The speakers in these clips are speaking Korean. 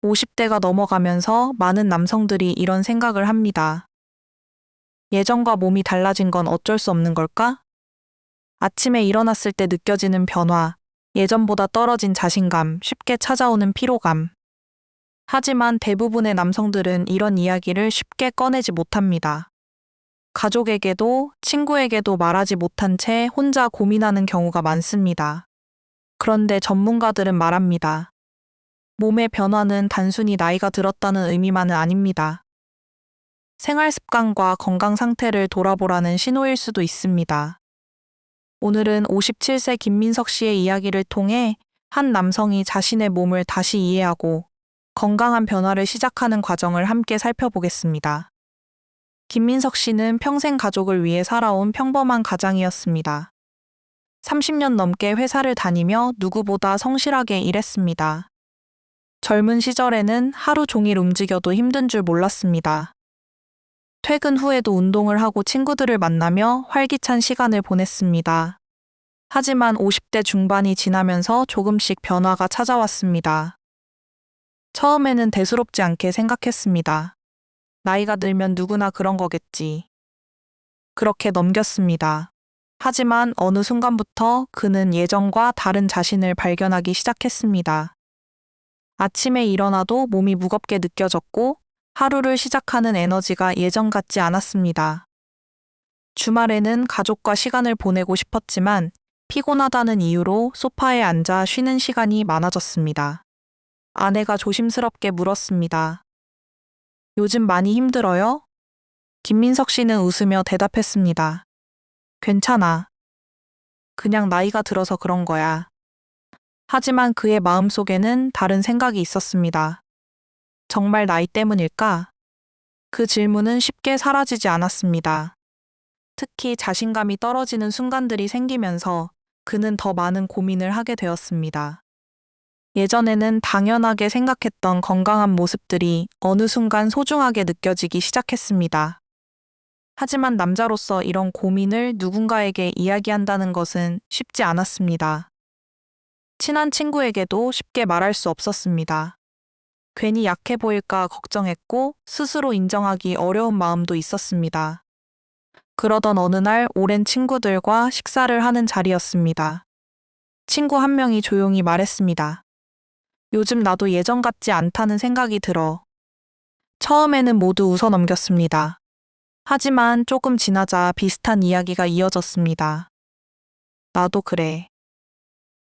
50대가 넘어가면서 많은 남성들이 이런 생각을 합니다. 예전과 몸이 달라진 건 어쩔 수 없는 걸까? 아침에 일어났을 때 느껴지는 변화, 예전보다 떨어진 자신감, 쉽게 찾아오는 피로감. 하지만 대부분의 남성들은 이런 이야기를 쉽게 꺼내지 못합니다. 가족에게도 친구에게도 말하지 못한 채 혼자 고민하는 경우가 많습니다. 그런데 전문가들은 말합니다. 몸의 변화는 단순히 나이가 들었다는 의미만은 아닙니다. 생활 습관과 건강 상태를 돌아보라는 신호일 수도 있습니다. 오늘은 57세 김민석 씨의 이야기를 통해 한 남성이 자신의 몸을 다시 이해하고 건강한 변화를 시작하는 과정을 함께 살펴보겠습니다. 김민석 씨는 평생 가족을 위해 살아온 평범한 가장이었습니다. 30년 넘게 회사를 다니며 누구보다 성실하게 일했습니다. 젊은 시절에는 하루 종일 움직여도 힘든 줄 몰랐습니다. 퇴근 후에도 운동을 하고 친구들을 만나며 활기찬 시간을 보냈습니다. 하지만 50대 중반이 지나면서 조금씩 변화가 찾아왔습니다. 처음에는 대수롭지 않게 생각했습니다. 나이가 들면 누구나 그런 거겠지. 그렇게 넘겼습니다. 하지만 어느 순간부터 그는 예전과 다른 자신을 발견하기 시작했습니다. 아침에 일어나도 몸이 무겁게 느껴졌고 하루를 시작하는 에너지가 예전 같지 않았습니다. 주말에는 가족과 시간을 보내고 싶었지만 피곤하다는 이유로 소파에 앉아 쉬는 시간이 많아졌습니다. 아내가 조심스럽게 물었습니다. 요즘 많이 힘들어요? 김민석 씨는 웃으며 대답했습니다. 괜찮아. 그냥 나이가 들어서 그런 거야. 하지만 그의 마음속에는 다른 생각이 있었습니다. 정말 나이 때문일까? 그 질문은 쉽게 사라지지 않았습니다. 특히 자신감이 떨어지는 순간들이 생기면서 그는 더 많은 고민을 하게 되었습니다. 예전에는 당연하게 생각했던 건강한 모습들이 어느 순간 소중하게 느껴지기 시작했습니다. 하지만 남자로서 이런 고민을 누군가에게 이야기한다는 것은 쉽지 않았습니다. 친한 친구에게도 쉽게 말할 수 없었습니다. 괜히 약해 보일까 걱정했고 스스로 인정하기 어려운 마음도 있었습니다. 그러던 어느 날 오랜 친구들과 식사를 하는 자리였습니다. 친구 한 명이 조용히 말했습니다. 요즘 나도 예전 같지 않다는 생각이 들어. 처음에는 모두 웃어 넘겼습니다. 하지만 조금 지나자 비슷한 이야기가 이어졌습니다. 나도 그래.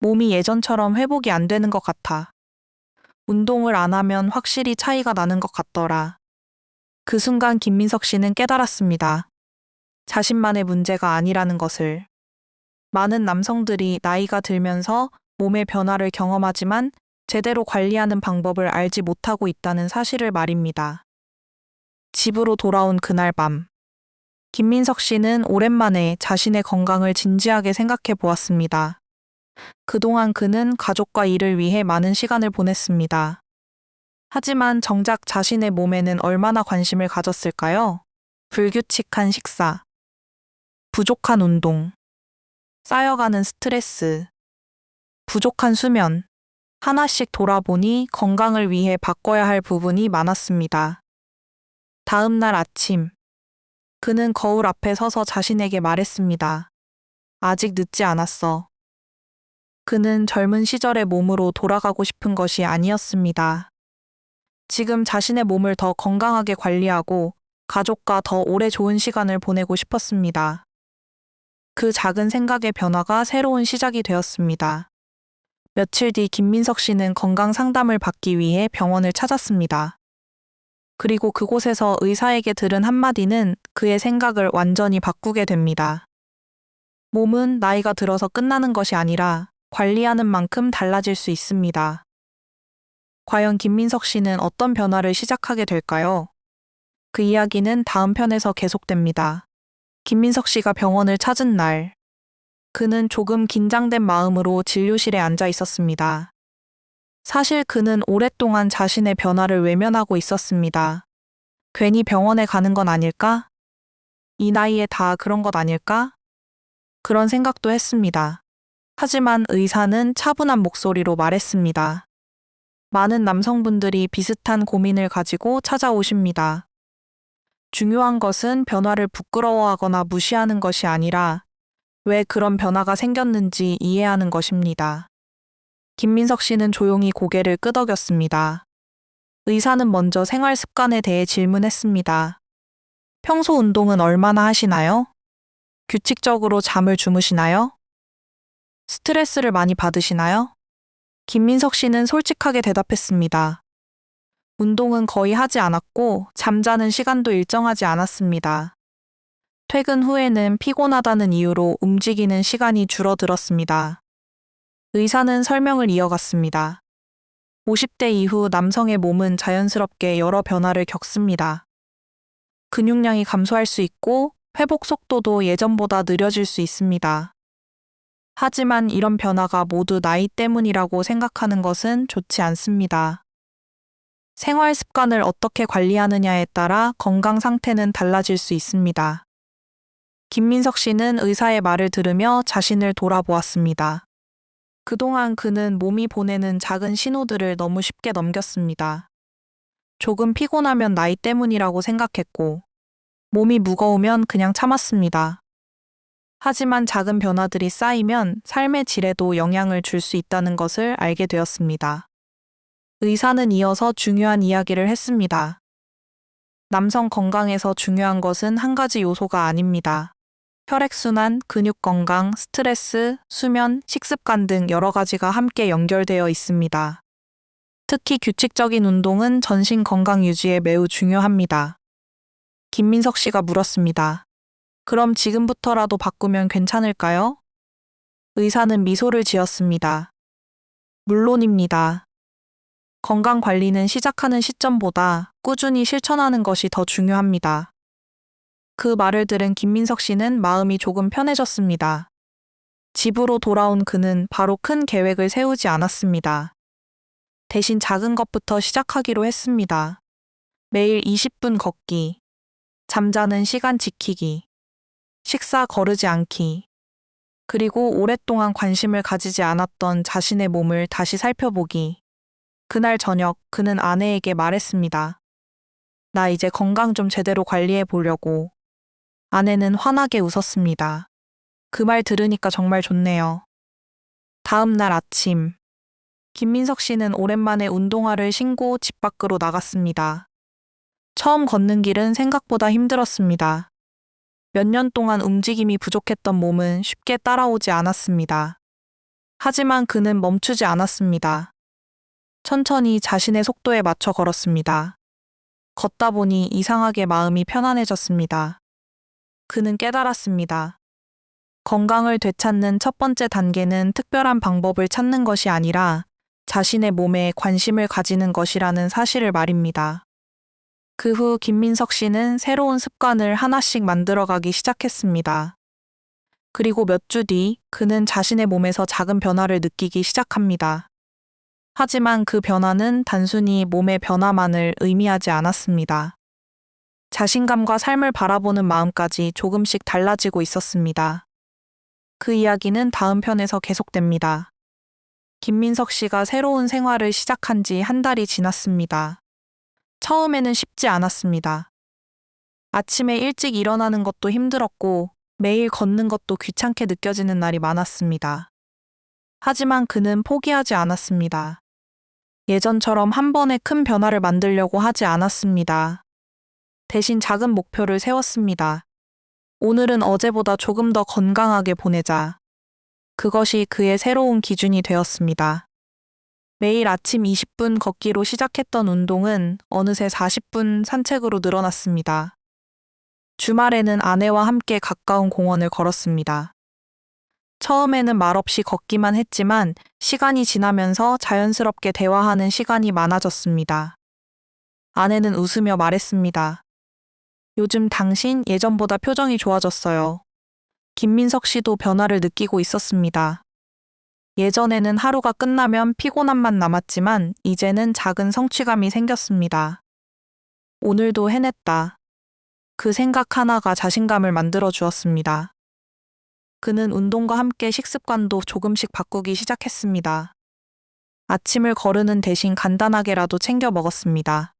몸이 예전처럼 회복이 안 되는 것 같아. 운동을 안 하면 확실히 차이가 나는 것 같더라. 그 순간 김민석 씨는 깨달았습니다. 자신만의 문제가 아니라는 것을. 많은 남성들이 나이가 들면서 몸의 변화를 경험하지만 제대로 관리하는 방법을 알지 못하고 있다는 사실을 말입니다. 집으로 돌아온 그날 밤. 김민석 씨는 오랜만에 자신의 건강을 진지하게 생각해 보았습니다. 그동안 그는 가족과 일을 위해 많은 시간을 보냈습니다. 하지만 정작 자신의 몸에는 얼마나 관심을 가졌을까요? 불규칙한 식사, 부족한 운동, 쌓여가는 스트레스, 부족한 수면, 하나씩 돌아보니 건강을 위해 바꿔야 할 부분이 많았습니다. 다음 날 아침, 그는 거울 앞에 서서 자신에게 말했습니다. 아직 늦지 않았어. 그는 젊은 시절의 몸으로 돌아가고 싶은 것이 아니었습니다. 지금 자신의 몸을 더 건강하게 관리하고 가족과 더 오래 좋은 시간을 보내고 싶었습니다. 그 작은 생각의 변화가 새로운 시작이 되었습니다. 며칠 뒤 김민석 씨는 건강 상담을 받기 위해 병원을 찾았습니다. 그리고 그곳에서 의사에게 들은 한마디는 그의 생각을 완전히 바꾸게 됩니다. 몸은 나이가 들어서 끝나는 것이 아니라 관리하는 만큼 달라질 수 있습니다. 과연 김민석 씨는 어떤 변화를 시작하게 될까요? 그 이야기는 다음 편에서 계속됩니다. 김민석 씨가 병원을 찾은 날, 그는 조금 긴장된 마음으로 진료실에 앉아 있었습니다. 사실 그는 오랫동안 자신의 변화를 외면하고 있었습니다. 괜히 병원에 가는 건 아닐까? 이 나이에 다 그런 것 아닐까? 그런 생각도 했습니다. 하지만 의사는 차분한 목소리로 말했습니다. 많은 남성분들이 비슷한 고민을 가지고 찾아오십니다. 중요한 것은 변화를 부끄러워하거나 무시하는 것이 아니라 왜 그런 변화가 생겼는지 이해하는 것입니다. 김민석 씨는 조용히 고개를 끄덕였습니다. 의사는 먼저 생활 습관에 대해 질문했습니다. 평소 운동은 얼마나 하시나요? 규칙적으로 잠을 주무시나요? 스트레스를 많이 받으시나요? 김민석 씨는 솔직하게 대답했습니다. 운동은 거의 하지 않았고 잠자는 시간도 일정하지 않았습니다. 퇴근 후에는 피곤하다는 이유로 움직이는 시간이 줄어들었습니다. 의사는 설명을 이어갔습니다. 50대 이후 남성의 몸은 자연스럽게 여러 변화를 겪습니다. 근육량이 감소할 수 있고 회복 속도도 예전보다 느려질 수 있습니다. 하지만 이런 변화가 모두 나이 때문이라고 생각하는 것은 좋지 않습니다. 생활 습관을 어떻게 관리하느냐에 따라 건강 상태는 달라질 수 있습니다. 김민석 씨는 의사의 말을 들으며 자신을 돌아보았습니다. 그동안 그는 몸이 보내는 작은 신호들을 너무 쉽게 넘겼습니다. 조금 피곤하면 나이 때문이라고 생각했고, 몸이 무거우면 그냥 참았습니다. 하지만 작은 변화들이 쌓이면 삶의 질에도 영향을 줄 수 있다는 것을 알게 되었습니다. 의사는 이어서 중요한 이야기를 했습니다. 남성 건강에서 중요한 것은 한 가지 요소가 아닙니다. 혈액순환, 근육 건강, 스트레스, 수면, 식습관 등 여러 가지가 함께 연결되어 있습니다. 특히 규칙적인 운동은 전신 건강 유지에 매우 중요합니다. 김민석 씨가 물었습니다. 그럼 지금부터라도 바꾸면 괜찮을까요? 의사는 미소를 지었습니다. 물론입니다. 건강 관리는 시작하는 시점보다 꾸준히 실천하는 것이 더 중요합니다. 그 말을 들은 김민석 씨는 마음이 조금 편해졌습니다. 집으로 돌아온 그는 바로 큰 계획을 세우지 않았습니다. 대신 작은 것부터 시작하기로 했습니다. 매일 20분 걷기, 잠자는 시간 지키기, 식사 거르지 않기, 그리고 오랫동안 관심을 가지지 않았던 자신의 몸을 다시 살펴보기. 그날 저녁 그는 아내에게 말했습니다. 나 이제 건강 좀 제대로 관리해 보려고. 아내는 환하게 웃었습니다. 그 말 들으니까 정말 좋네요. 다음 날 아침, 김민석 씨는 오랜만에 운동화를 신고 집 밖으로 나갔습니다. 처음 걷는 길은 생각보다 힘들었습니다. 몇 년 동안 움직임이 부족했던 몸은 쉽게 따라오지 않았습니다. 하지만 그는 멈추지 않았습니다. 천천히 자신의 속도에 맞춰 걸었습니다. 걷다 보니 이상하게 마음이 편안해졌습니다. 그는 깨달았습니다. 건강을 되찾는 첫 번째 단계는 특별한 방법을 찾는 것이 아니라 자신의 몸에 관심을 가지는 것이라는 사실을 말입니다. 그 후 김민석 씨는 새로운 습관을 하나씩 만들어가기 시작했습니다. 그리고 몇 주 뒤 그는 자신의 몸에서 작은 변화를 느끼기 시작합니다. 하지만 그 변화는 단순히 몸의 변화만을 의미하지 않았습니다. 자신감과 삶을 바라보는 마음까지 조금씩 달라지고 있었습니다. 그 이야기는 다음 편에서 계속됩니다. 김민석 씨가 새로운 생활을 시작한 지 한 달이 지났습니다. 처음에는 쉽지 않았습니다. 아침에 일찍 일어나는 것도 힘들었고 매일 걷는 것도 귀찮게 느껴지는 날이 많았습니다. 하지만 그는 포기하지 않았습니다. 예전처럼 한 번에 큰 변화를 만들려고 하지 않았습니다. 대신 작은 목표를 세웠습니다. 오늘은 어제보다 조금 더 건강하게 보내자. 그것이 그의 새로운 기준이 되었습니다. 매일 아침 20분 걷기로 시작했던 운동은 어느새 40분 산책으로 늘어났습니다. 주말에는 아내와 함께 가까운 공원을 걸었습니다. 처음에는 말없이 걷기만 했지만 시간이 지나면서 자연스럽게 대화하는 시간이 많아졌습니다. 아내는 웃으며 말했습니다. 요즘 당신 예전보다 표정이 좋아졌어요. 김민석 씨도 변화를 느끼고 있었습니다. 예전에는 하루가 끝나면 피곤함만 남았지만 이제는 작은 성취감이 생겼습니다. 오늘도 해냈다. 그 생각 하나가 자신감을 만들어 주었습니다. 그는 운동과 함께 식습관도 조금씩 바꾸기 시작했습니다. 아침을 거르는 대신 간단하게라도 챙겨 먹었습니다.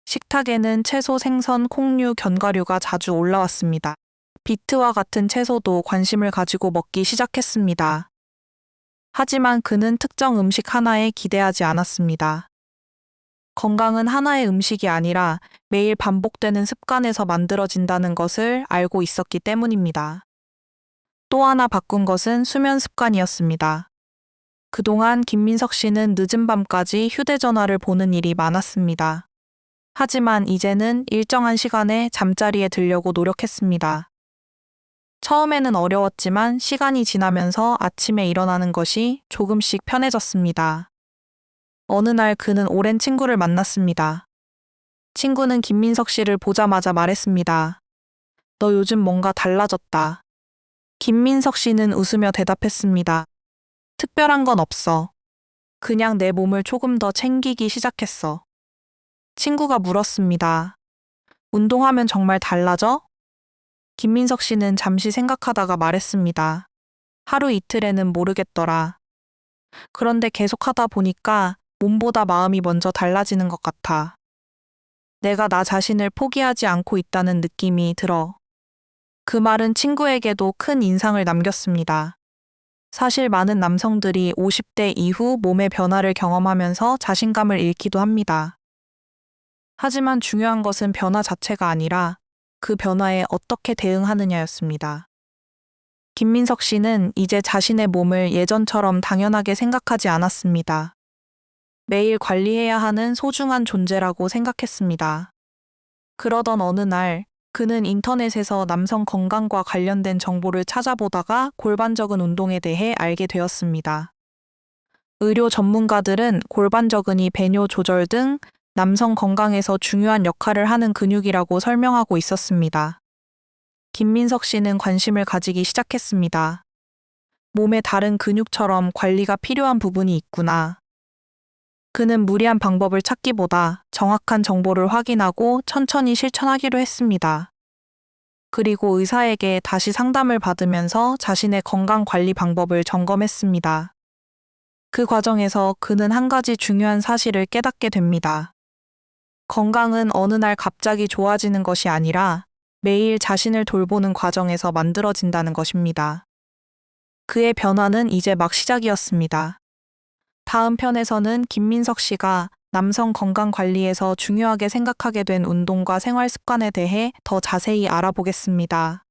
식탁에는 채소, 생선, 콩류, 견과류가 자주 올라왔습니다. 비트와 같은 채소도 관심을 가지고 먹기 시작했습니다. 하지만 그는 특정 음식 하나에 기대하지 않았습니다. 건강은 하나의 음식이 아니라 매일 반복되는 습관에서 만들어진다는 것을 알고 있었기 때문입니다. 또 하나 바꾼 것은 수면 습관이었습니다. 그동안 김민석 씨는 늦은 밤까지 휴대전화를 보는 일이 많았습니다. 하지만 이제는 일정한 시간에 잠자리에 들려고 노력했습니다. 처음에는 어려웠지만 시간이 지나면서 아침에 일어나는 것이 조금씩 편해졌습니다. 어느 날 그는 오랜 친구를 만났습니다. 친구는 김민석 씨를 보자마자 말했습니다. 너 요즘 뭔가 달라졌다. 김민석 씨는 웃으며 대답했습니다. 특별한 건 없어. 그냥 내 몸을 조금 더 챙기기 시작했어. 친구가 물었습니다. 운동하면 정말 달라져? 김민석 씨는 잠시 생각하다가 말했습니다. 하루 이틀에는 모르겠더라. 그런데 계속하다 보니까 몸보다 마음이 먼저 달라지는 것 같아. 내가 나 자신을 포기하지 않고 있다는 느낌이 들어. 그 말은 친구에게도 큰 인상을 남겼습니다. 사실 많은 남성들이 50대 이후 몸의 변화를 경험하면서 자신감을 잃기도 합니다. 하지만 중요한 것은 변화 자체가 아니라 그 변화에 어떻게 대응하느냐였습니다. 김민석 씨는 이제 자신의 몸을 예전처럼 당연하게 생각하지 않았습니다. 매일 관리해야 하는 소중한 존재라고 생각했습니다. 그러던 어느 날, 그는 인터넷에서 남성 건강과 관련된 정보를 찾아보다가 골반적은 운동에 대해 알게 되었습니다. 의료 전문가들은 골반적은이 배뇨 조절 등 남성 건강에서 중요한 역할을 하는 근육이라고 설명하고 있었습니다. 김민석 씨는 관심을 가지기 시작했습니다. 몸의 다른 근육처럼 관리가 필요한 부분이 있구나. 그는 무리한 방법을 찾기보다 정확한 정보를 확인하고 천천히 실천하기로 했습니다. 그리고 의사에게 다시 상담을 받으면서 자신의 건강 관리 방법을 점검했습니다. 그 과정에서 그는 한 가지 중요한 사실을 깨닫게 됩니다. 건강은 어느 날 갑자기 좋아지는 것이 아니라 매일 자신을 돌보는 과정에서 만들어진다는 것입니다. 그의 변화는 이제 막 시작이었습니다. 다음 편에서는 김민석 씨가 남성 건강 관리에서 중요하게 생각하게 된 운동과 생활 습관에 대해 더 자세히 알아보겠습니다.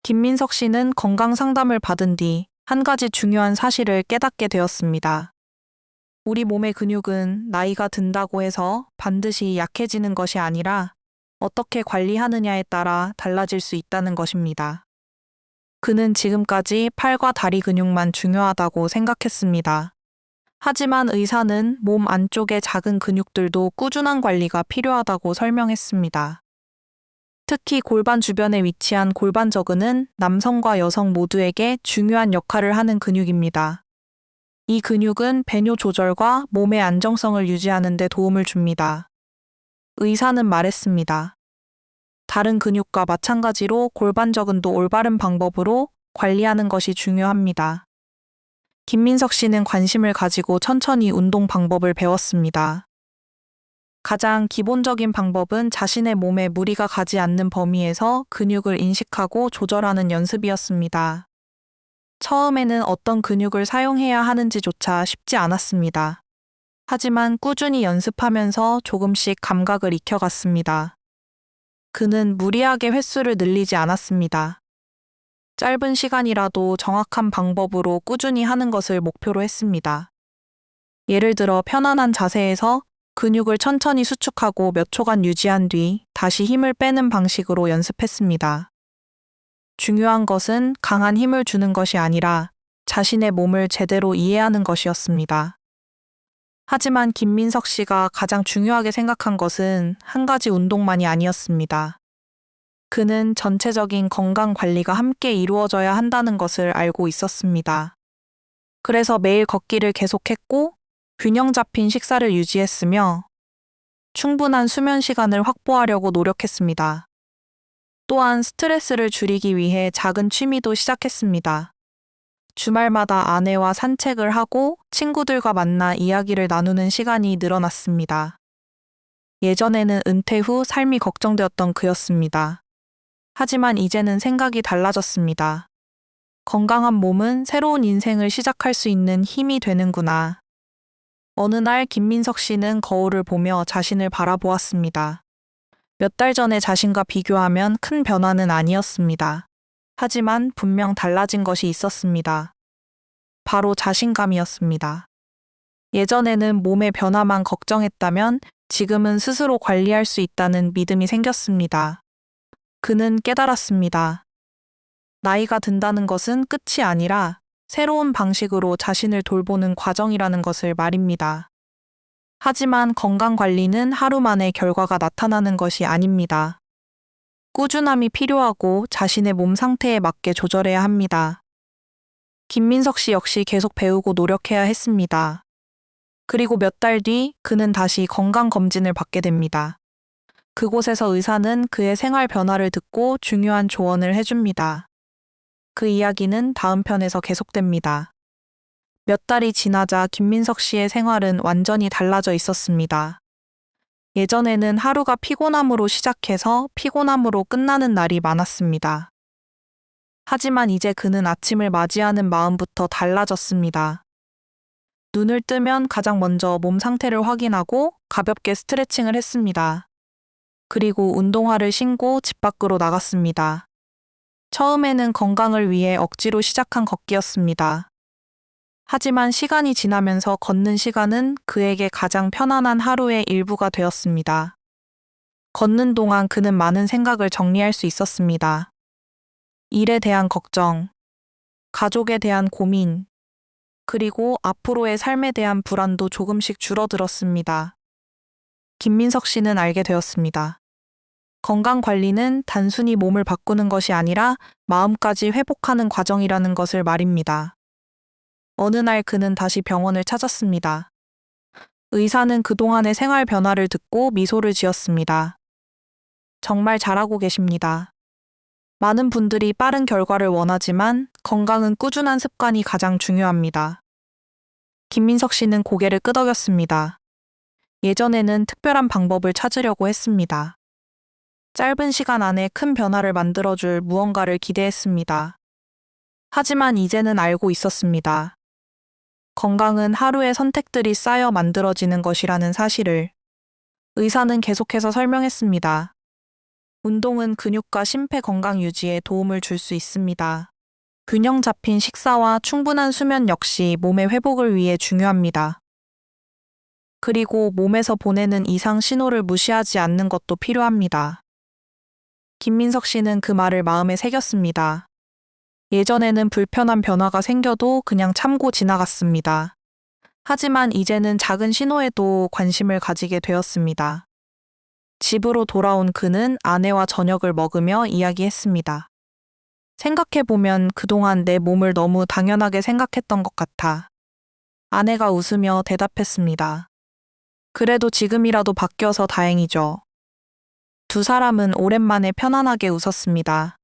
김민석 씨는 건강 상담을 받은 뒤 한 가지 중요한 사실을 깨닫게 되었습니다. 우리 몸의 근육은 나이가 든다고 해서 반드시 약해지는 것이 아니라 어떻게 관리하느냐에 따라 달라질 수 있다는 것입니다. 그는 지금까지 팔과 다리 근육만 중요하다고 생각했습니다. 하지만 의사는 몸 안쪽의 작은 근육들도 꾸준한 관리가 필요하다고 설명했습니다. 특히 골반 주변에 위치한 골반저근은 남성과 여성 모두에게 중요한 역할을 하는 근육입니다. 이 근육은 배뇨 조절과 몸의 안정성을 유지하는 데 도움을 줍니다. 의사는 말했습니다. 다른 근육과 마찬가지로 골반저근도 올바른 방법으로 관리하는 것이 중요합니다. 김민석 씨는 관심을 가지고 천천히 운동 방법을 배웠습니다. 가장 기본적인 방법은 자신의 몸에 무리가 가지 않는 범위에서 근육을 인식하고 조절하는 연습이었습니다. 처음에는 어떤 근육을 사용해야 하는지조차 쉽지 않았습니다. 하지만 꾸준히 연습하면서 조금씩 감각을 익혀갔습니다. 그는 무리하게 횟수를 늘리지 않았습니다. 짧은 시간이라도 정확한 방법으로 꾸준히 하는 것을 목표로 했습니다. 예를 들어 편안한 자세에서 근육을 천천히 수축하고 몇 초간 유지한 뒤 다시 힘을 빼는 방식으로 연습했습니다. 중요한 것은 강한 힘을 주는 것이 아니라 자신의 몸을 제대로 이해하는 것이었습니다. 하지만 김민석 씨가 가장 중요하게 생각한 것은 한 가지 운동만이 아니었습니다. 그는 전체적인 건강 관리가 함께 이루어져야 한다는 것을 알고 있었습니다. 그래서 매일 걷기를 계속했고 균형 잡힌 식사를 유지했으며 충분한 수면 시간을 확보하려고 노력했습니다. 또한 스트레스를 줄이기 위해 작은 취미도 시작했습니다. 주말마다 아내와 산책을 하고 친구들과 만나 이야기를 나누는 시간이 늘어났습니다. 예전에는 은퇴 후 삶이 걱정되었던 그였습니다. 하지만 이제는 생각이 달라졌습니다. 건강한 몸은 새로운 인생을 시작할 수 있는 힘이 되는구나. 어느 날 김민석 씨는 거울을 보며 자신을 바라보았습니다. 몇 달 전의 자신과 비교하면 큰 변화는 아니었습니다. 하지만 분명 달라진 것이 있었습니다. 바로 자신감이었습니다. 예전에는 몸의 변화만 걱정했다면 지금은 스스로 관리할 수 있다는 믿음이 생겼습니다. 그는 깨달았습니다. 나이가 든다는 것은 끝이 아니라 새로운 방식으로 자신을 돌보는 과정이라는 것을 말입니다. 하지만 건강 관리는 하루 만에 결과가 나타나는 것이 아닙니다. 꾸준함이 필요하고 자신의 몸 상태에 맞게 조절해야 합니다. 김민석 씨 역시 계속 배우고 노력해야 했습니다. 그리고 몇 달 뒤 그는 다시 건강검진을 받게 됩니다. 그곳에서 의사는 그의 생활 변화를 듣고 중요한 조언을 해줍니다. 그 이야기는 다음 편에서 계속됩니다. 몇 달이 지나자 김민석 씨의 생활은 완전히 달라져 있었습니다. 예전에는 하루가 피곤함으로 시작해서 피곤함으로 끝나는 날이 많았습니다. 하지만 이제 그는 아침을 맞이하는 마음부터 달라졌습니다. 눈을 뜨면 가장 먼저 몸 상태를 확인하고 가볍게 스트레칭을 했습니다. 그리고 운동화를 신고 집 밖으로 나갔습니다. 처음에는 건강을 위해 억지로 시작한 걷기였습니다. 하지만 시간이 지나면서 걷는 시간은 그에게 가장 편안한 하루의 일부가 되었습니다. 걷는 동안 그는 많은 생각을 정리할 수 있었습니다. 일에 대한 걱정, 가족에 대한 고민, 그리고 앞으로의 삶에 대한 불안도 조금씩 줄어들었습니다. 김민석 씨는 알게 되었습니다. 건강 관리는 단순히 몸을 바꾸는 것이 아니라 마음까지 회복하는 과정이라는 것을 말입니다. 어느 날 그는 다시 병원을 찾았습니다. 의사는 그동안의 생활 변화를 듣고 미소를 지었습니다. 정말 잘하고 계십니다. 많은 분들이 빠른 결과를 원하지만 건강은 꾸준한 습관이 가장 중요합니다. 김민석 씨는 고개를 끄덕였습니다. 예전에는 특별한 방법을 찾으려고 했습니다. 짧은 시간 안에 큰 변화를 만들어줄 무언가를 기대했습니다. 하지만 이제는 알고 있었습니다. 건강은 하루의 선택들이 쌓여 만들어지는 것이라는 사실을. 의사는 계속해서 설명했습니다. 운동은 근육과 심폐 건강 유지에 도움을 줄 수 있습니다. 균형 잡힌 식사와 충분한 수면 역시 몸의 회복을 위해 중요합니다. 그리고 몸에서 보내는 이상 신호를 무시하지 않는 것도 필요합니다. 김민석 씨는 그 말을 마음에 새겼습니다. 예전에는 불편한 변화가 생겨도 그냥 참고 지나갔습니다. 하지만 이제는 작은 신호에도 관심을 가지게 되었습니다. 집으로 돌아온 그는 아내와 저녁을 먹으며 이야기했습니다. 생각해보면 그동안 내 몸을 너무 당연하게 생각했던 것 같아. 아내가 웃으며 대답했습니다. 그래도 지금이라도 바뀌어서 다행이죠. 두 사람은 오랜만에 편안하게 웃었습니다.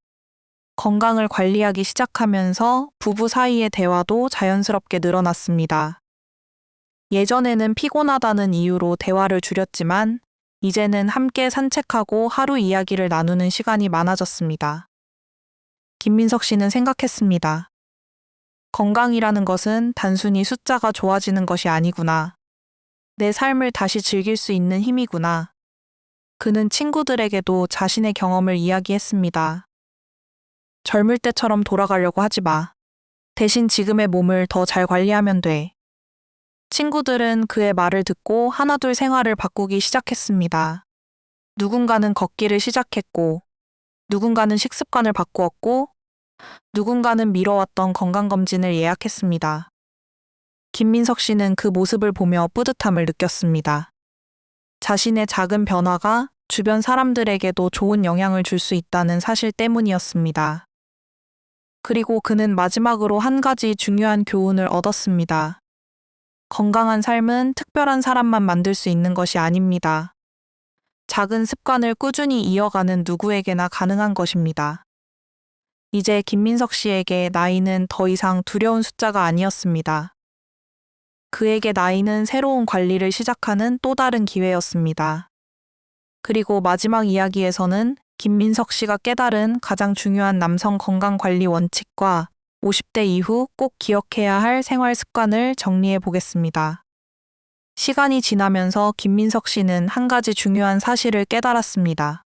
건강을 관리하기 시작하면서 부부 사이의 대화도 자연스럽게 늘어났습니다. 예전에는 피곤하다는 이유로 대화를 줄였지만 이제는 함께 산책하고 하루 이야기를 나누는 시간이 많아졌습니다. 김민석 씨는 생각했습니다. 건강이라는 것은 단순히 숫자가 좋아지는 것이 아니구나. 내 삶을 다시 즐길 수 있는 힘이구나. 그는 친구들에게도 자신의 경험을 이야기했습니다. 젊을 때처럼 돌아가려고 하지 마. 대신 지금의 몸을 더 잘 관리하면 돼. 친구들은 그의 말을 듣고 하나둘 생활을 바꾸기 시작했습니다. 누군가는 걷기를 시작했고, 누군가는 식습관을 바꾸었고, 누군가는 미뤄왔던 건강검진을 예약했습니다. 김민석 씨는 그 모습을 보며 뿌듯함을 느꼈습니다. 자신의 작은 변화가 주변 사람들에게도 좋은 영향을 줄 수 있다는 사실 때문이었습니다. 그리고 그는 마지막으로 한 가지 중요한 교훈을 얻었습니다. 건강한 삶은 특별한 사람만 만들 수 있는 것이 아닙니다. 작은 습관을 꾸준히 이어가는 누구에게나 가능한 것입니다. 이제 김민석 씨에게 나이는 더 이상 두려운 숫자가 아니었습니다. 그에게 나이는 새로운 관리를 시작하는 또 다른 기회였습니다. 그리고 마지막 이야기에서는 김민석 씨가 깨달은 가장 중요한 남성 건강 관리 원칙과 50대 이후 꼭 기억해야 할 생활 습관을 정리해 보겠습니다. 시간이 지나면서 김민석 씨는 한 가지 중요한 사실을 깨달았습니다.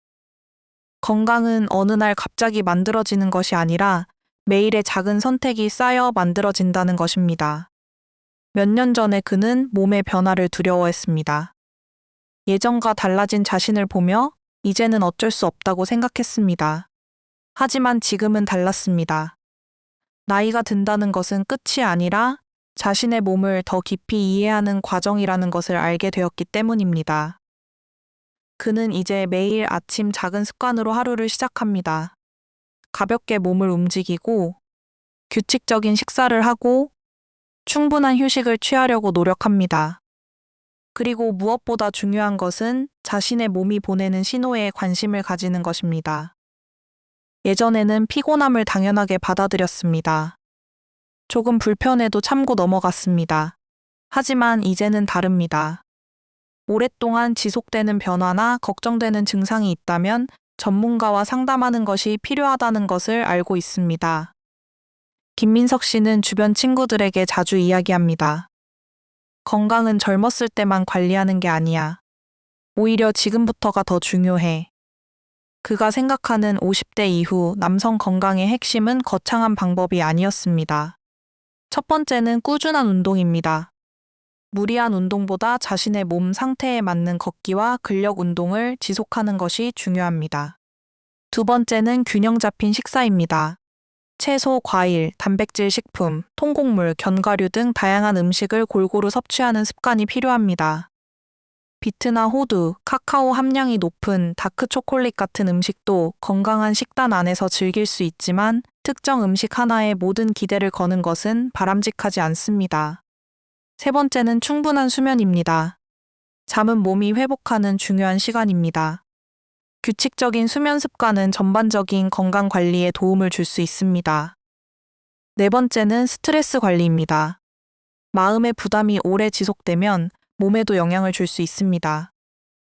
건강은 어느 날 갑자기 만들어지는 것이 아니라 매일의 작은 선택이 쌓여 만들어진다는 것입니다. 몇 년 전에 그는 몸의 변화를 두려워했습니다. 예전과 달라진 자신을 보며 이제는 어쩔 수 없다고 생각했습니다. 하지만 지금은 달랐습니다. 나이가 든다는 것은 끝이 아니라 자신의 몸을 더 깊이 이해하는 과정이라는 것을 알게 되었기 때문입니다. 그는 이제 매일 아침 작은 습관으로 하루를 시작합니다. 가볍게 몸을 움직이고 규칙적인 식사를 하고 충분한 휴식을 취하려고 노력합니다. 그리고 무엇보다 중요한 것은 자신의 몸이 보내는 신호에 관심을 가지는 것입니다. 예전에는 피곤함을 당연하게 받아들였습니다. 조금 불편해도 참고 넘어갔습니다. 하지만 이제는 다릅니다. 오랫동안 지속되는 변화나 걱정되는 증상이 있다면 전문가와 상담하는 것이 필요하다는 것을 알고 있습니다. 김민석 씨는 주변 친구들에게 자주 이야기합니다. 건강은 젊었을 때만 관리하는 게 아니야. 오히려 지금부터가 더 중요해. 그가 생각하는 50대 이후 남성 건강의 핵심은 거창한 방법이 아니었습니다. 첫 번째는 꾸준한 운동입니다. 무리한 운동보다 자신의 몸 상태에 맞는 걷기와 근력 운동을 지속하는 것이 중요합니다. 두 번째는 균형 잡힌 식사입니다. 채소, 과일, 단백질 식품, 통곡물, 견과류 등 다양한 음식을 골고루 섭취하는 습관이 필요합니다. 비트나 호두, 카카오 함량이 높은 다크 초콜릿 같은 음식도 건강한 식단 안에서 즐길 수 있지만 특정 음식 하나에 모든 기대를 거는 것은 바람직하지 않습니다. 세 번째는 충분한 수면입니다. 잠은 몸이 회복하는 중요한 시간입니다. 규칙적인 수면 습관은 전반적인 건강 관리에 도움을 줄 수 있습니다. 네 번째는 스트레스 관리입니다. 마음의 부담이 오래 지속되면 몸에도 영향을 줄 수 있습니다.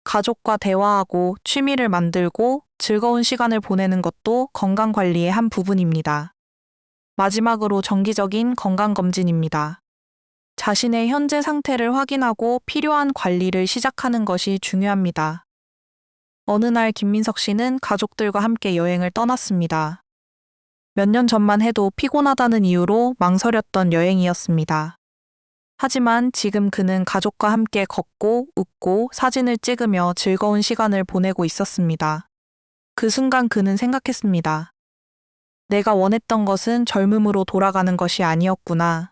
가족과 대화하고 취미를 만들고 즐거운 시간을 보내는 것도 건강 관리의 한 부분입니다. 마지막으로 정기적인 건강검진입니다. 자신의 현재 상태를 확인하고 필요한 관리를 시작하는 것이 중요합니다. 어느 날 김민석 씨는 가족들과 함께 여행을 떠났습니다. 몇 년 전만 해도 피곤하다는 이유로 망설였던 여행이었습니다. 하지만 지금 그는 가족과 함께 걷고 웃고 사진을 찍으며 즐거운 시간을 보내고 있었습니다. 그 순간 그는 생각했습니다. 내가 원했던 것은 젊음으로 돌아가는 것이 아니었구나.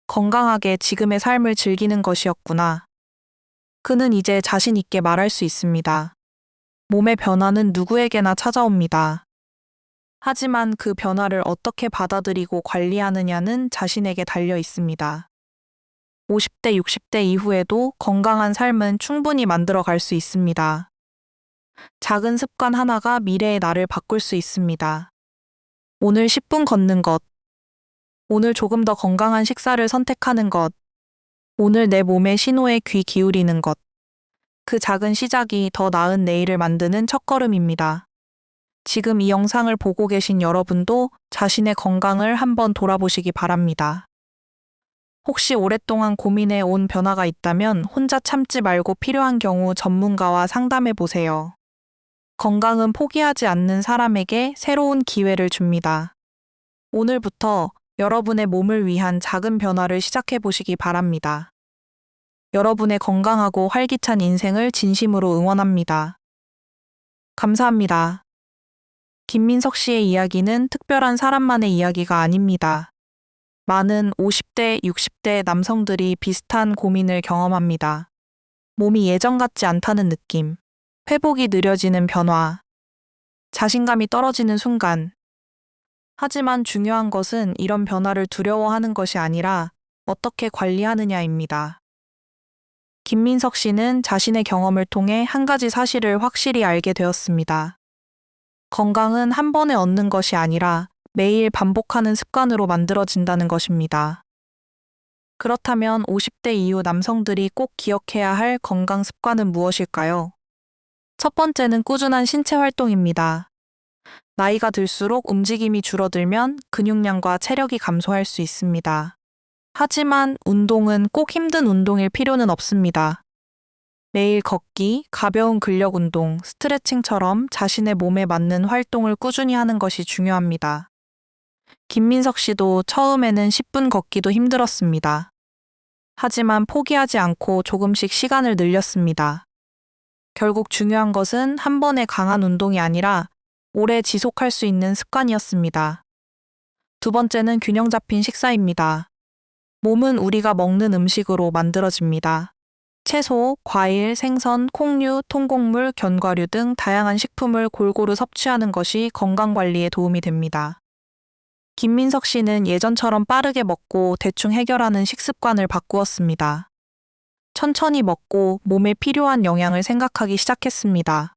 건강하게 지금의 삶을 즐기는 것이었구나. 그는 이제 자신 있게 말할 수 있습니다. 몸의 변화는 누구에게나 찾아옵니다. 하지만 그 변화를 어떻게 받아들이고 관리하느냐는 자신에게 달려 있습니다. 50대, 60대 이후에도 건강한 삶은 충분히 만들어 갈 수 있습니다. 작은 습관 하나가 미래의 나를 바꿀 수 있습니다. 오늘 10분 걷는 것. 오늘 조금 더 건강한 식사를 선택하는 것. 오늘 내 몸의 신호에 귀 기울이는 것. 그 작은 시작이 더 나은 내일을 만드는 첫걸음입니다. 지금 이 영상을 보고 계신 여러분도 자신의 건강을 한번 돌아보시기 바랍니다. 혹시 오랫동안 고민해 온 변화가 있다면 혼자 참지 말고 필요한 경우 전문가와 상담해 보세요. 건강은 포기하지 않는 사람에게 새로운 기회를 줍니다. 오늘부터 여러분의 몸을 위한 작은 변화를 시작해 보시기 바랍니다. 여러분의 건강하고 활기찬 인생을 진심으로 응원합니다. 감사합니다. 김민석 씨의 이야기는 특별한 사람만의 이야기가 아닙니다. 많은 50대, 60대 남성들이 비슷한 고민을 경험합니다. 몸이 예전 같지 않다는 느낌, 회복이 느려지는 변화, 자신감이 떨어지는 순간. 하지만 중요한 것은 이런 변화를 두려워하는 것이 아니라 어떻게 관리하느냐입니다. 김민석 씨는 자신의 경험을 통해 한 가지 사실을 확실히 알게 되었습니다. 건강은 한 번에 얻는 것이 아니라 매일 반복하는 습관으로 만들어진다는 것입니다. 그렇다면 50대 이후 남성들이 꼭 기억해야 할 건강 습관은 무엇일까요? 첫 번째는 꾸준한 신체 활동입니다. 나이가 들수록 움직임이 줄어들면 근육량과 체력이 감소할 수 있습니다. 하지만 운동은 꼭 힘든 운동일 필요는 없습니다. 매일 걷기, 가벼운 근력 운동, 스트레칭처럼 자신의 몸에 맞는 활동을 꾸준히 하는 것이 중요합니다. 김민석 씨도 처음에는 10분 걷기도 힘들었습니다. 하지만 포기하지 않고 조금씩 시간을 늘렸습니다. 결국 중요한 것은 한 번의 강한 운동이 아니라 오래 지속할 수 있는 습관이었습니다. 두 번째는 균형 잡힌 식사입니다. 몸은 우리가 먹는 음식으로 만들어집니다. 채소, 과일, 생선, 콩류, 통곡물, 견과류 등 다양한 식품을 골고루 섭취하는 것이 건강 관리에 도움이 됩니다. 김민석 씨는 예전처럼 빠르게 먹고 대충 해결하는 식습관을 바꾸었습니다. 천천히 먹고 몸에 필요한 영양을 생각하기 시작했습니다.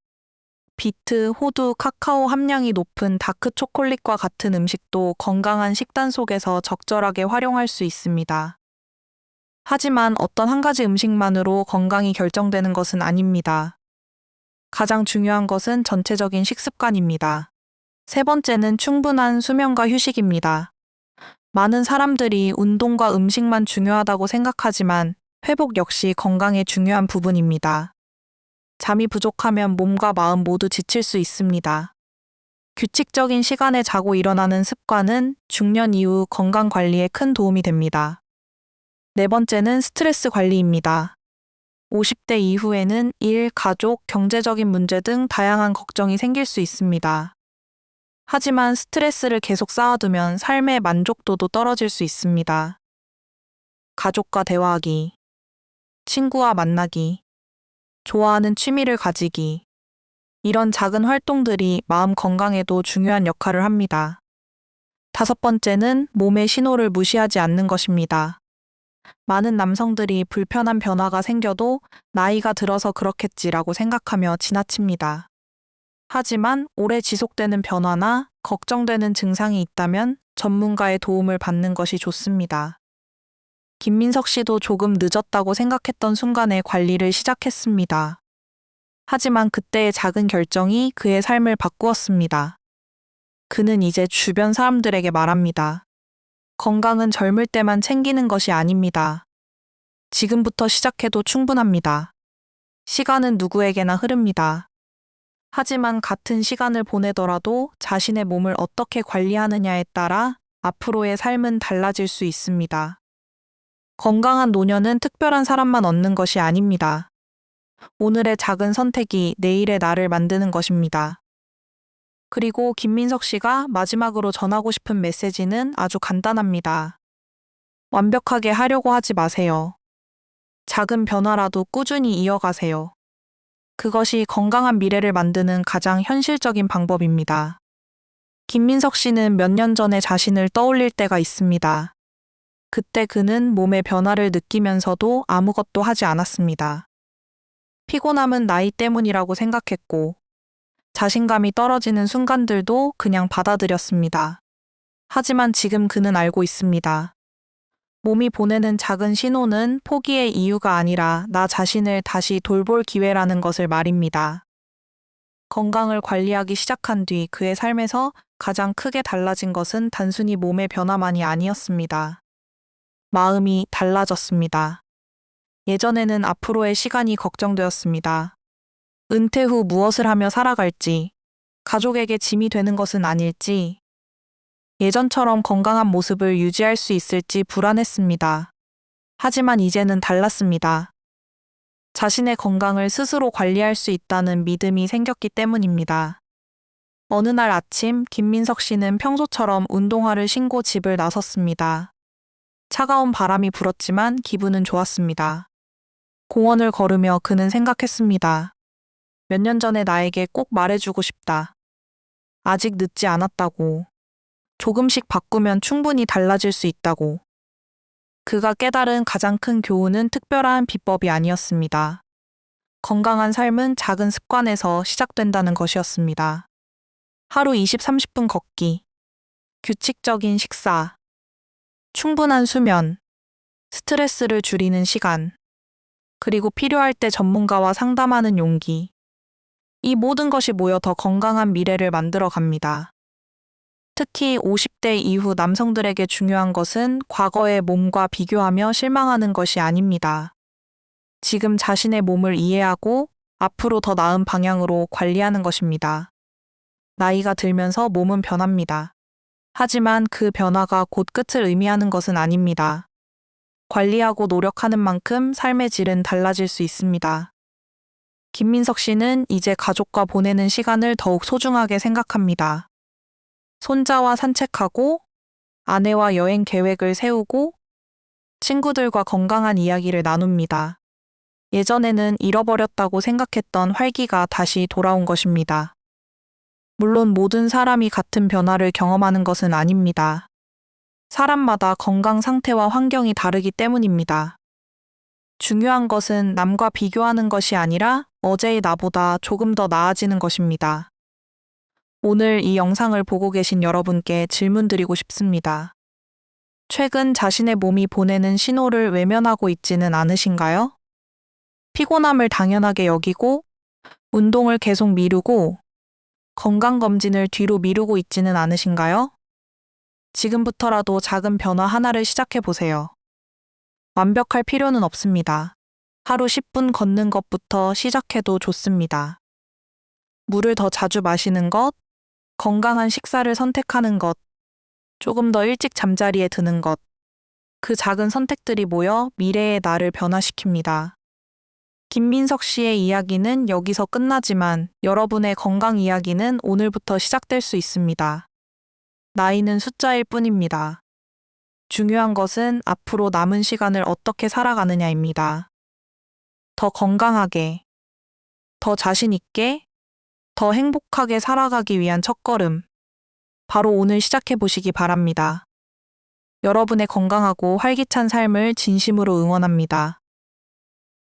비트, 호두, 카카오 함량이 높은 다크 초콜릿과 같은 음식도 건강한 식단 속에서 적절하게 활용할 수 있습니다. 하지만 어떤 한 가지 음식만으로 건강이 결정되는 것은 아닙니다. 가장 중요한 것은 전체적인 식습관입니다. 세 번째는 충분한 수면과 휴식입니다. 많은 사람들이 운동과 음식만 중요하다고 생각하지만 회복 역시 건강의 중요한 부분입니다. 잠이 부족하면 몸과 마음 모두 지칠 수 있습니다. 규칙적인 시간에 자고 일어나는 습관은 중년 이후 건강 관리에 큰 도움이 됩니다. 네 번째는 스트레스 관리입니다. 50대 이후에는 일, 가족, 경제적인 문제 등 다양한 걱정이 생길 수 있습니다. 하지만 스트레스를 계속 쌓아두면 삶의 만족도도 떨어질 수 있습니다. 가족과 대화하기, 친구와 만나기, 좋아하는 취미를 가지기. 이런 작은 활동들이 마음 건강에도 중요한 역할을 합니다. 다섯 번째는 몸의 신호를 무시하지 않는 것입니다. 많은 남성들이 불편한 변화가 생겨도 나이가 들어서 그렇겠지라고 생각하며 지나칩니다. 하지만 오래 지속되는 변화나 걱정되는 증상이 있다면 전문가의 도움을 받는 것이 좋습니다. 김민석 씨도 조금 늦었다고 생각했던 순간에 관리를 시작했습니다. 하지만 그때의 작은 결정이 그의 삶을 바꾸었습니다. 그는 이제 주변 사람들에게 말합니다. 건강은 젊을 때만 챙기는 것이 아닙니다. 지금부터 시작해도 충분합니다. 시간은 누구에게나 흐릅니다. 하지만 같은 시간을 보내더라도 자신의 몸을 어떻게 관리하느냐에 따라 앞으로의 삶은 달라질 수 있습니다. 건강한 노년은 특별한 사람만 얻는 것이 아닙니다. 오늘의 작은 선택이 내일의 나를 만드는 것입니다. 그리고 김민석 씨가 마지막으로 전하고 싶은 메시지는 아주 간단합니다. 완벽하게 하려고 하지 마세요. 작은 변화라도 꾸준히 이어가세요. 그것이 건강한 미래를 만드는 가장 현실적인 방법입니다. 김민석 씨는 몇 년 전에 자신을 떠올릴 때가 있습니다. 그때 그는 몸의 변화를 느끼면서도 아무것도 하지 않았습니다. 피곤함은 나이 때문이라고 생각했고, 자신감이 떨어지는 순간들도 그냥 받아들였습니다. 하지만 지금 그는 알고 있습니다. 몸이 보내는 작은 신호는 포기의 이유가 아니라 나 자신을 다시 돌볼 기회라는 것을 말입니다. 건강을 관리하기 시작한 뒤 그의 삶에서 가장 크게 달라진 것은 단순히 몸의 변화만이 아니었습니다. 마음이 달라졌습니다. 예전에는 앞으로의 시간이 걱정되었습니다. 은퇴 후 무엇을 하며 살아갈지, 가족에게 짐이 되는 것은 아닐지, 예전처럼 건강한 모습을 유지할 수 있을지 불안했습니다. 하지만 이제는 달랐습니다. 자신의 건강을 스스로 관리할 수 있다는 믿음이 생겼기 때문입니다. 어느 날 아침 김민석 씨는 평소처럼 운동화를 신고 집을 나섰습니다. 차가운 바람이 불었지만 기분은 좋았습니다. 공원을 걸으며 그는 생각했습니다. 몇 년 전에 나에게 꼭 말해주고 싶다. 아직 늦지 않았다고. 조금씩 바꾸면 충분히 달라질 수 있다고. 그가 깨달은 가장 큰 교훈은 특별한 비법이 아니었습니다. 건강한 삶은 작은 습관에서 시작된다는 것이었습니다. 하루 20-30분 걷기, 규칙적인 식사, 충분한 수면, 스트레스를 줄이는 시간, 그리고 필요할 때 전문가와 상담하는 용기. 이 모든 것이 모여 더 건강한 미래를 만들어 갑니다. 특히 50대 이후 남성들에게 중요한 것은 과거의 몸과 비교하며 실망하는 것이 아닙니다. 지금 자신의 몸을 이해하고 앞으로 더 나은 방향으로 관리하는 것입니다. 나이가 들면서 몸은 변합니다. 하지만 그 변화가 곧 끝을 의미하는 것은 아닙니다. 관리하고 노력하는 만큼 삶의 질은 달라질 수 있습니다. 김민석 씨는 이제 가족과 보내는 시간을 더욱 소중하게 생각합니다. 손자와 산책하고, 아내와 여행 계획을 세우고, 친구들과 건강한 이야기를 나눕니다. 예전에는 잃어버렸다고 생각했던 활기가 다시 돌아온 것입니다. 물론 모든 사람이 같은 변화를 경험하는 것은 아닙니다. 사람마다 건강 상태와 환경이 다르기 때문입니다. 중요한 것은 남과 비교하는 것이 아니라 어제의 나보다 조금 더 나아지는 것입니다. 오늘 이 영상을 보고 계신 여러분께 질문 드리고 싶습니다. 최근 자신의 몸이 보내는 신호를 외면하고 있지는 않으신가요? 피곤함을 당연하게 여기고, 운동을 계속 미루고, 건강검진을 뒤로 미루고 있지는 않으신가요? 지금부터라도 작은 변화 하나를 시작해 보세요. 완벽할 필요는 없습니다. 하루 10분 걷는 것부터 시작해도 좋습니다. 물을 더 자주 마시는 것, 건강한 식사를 선택하는 것, 조금 더 일찍 잠자리에 드는 것, 그 작은 선택들이 모여 미래의 나를 변화시킵니다. 김민석 씨의 이야기는 여기서 끝나지만 여러분의 건강 이야기는 오늘부터 시작될 수 있습니다. 나이는 숫자일 뿐입니다. 중요한 것은 앞으로 남은 시간을 어떻게 살아가느냐입니다. 더 건강하게, 더 자신 있게, 더 행복하게 살아가기 위한 첫걸음. 바로 오늘 시작해 보시기 바랍니다. 여러분의 건강하고 활기찬 삶을 진심으로 응원합니다.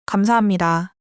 감사합니다.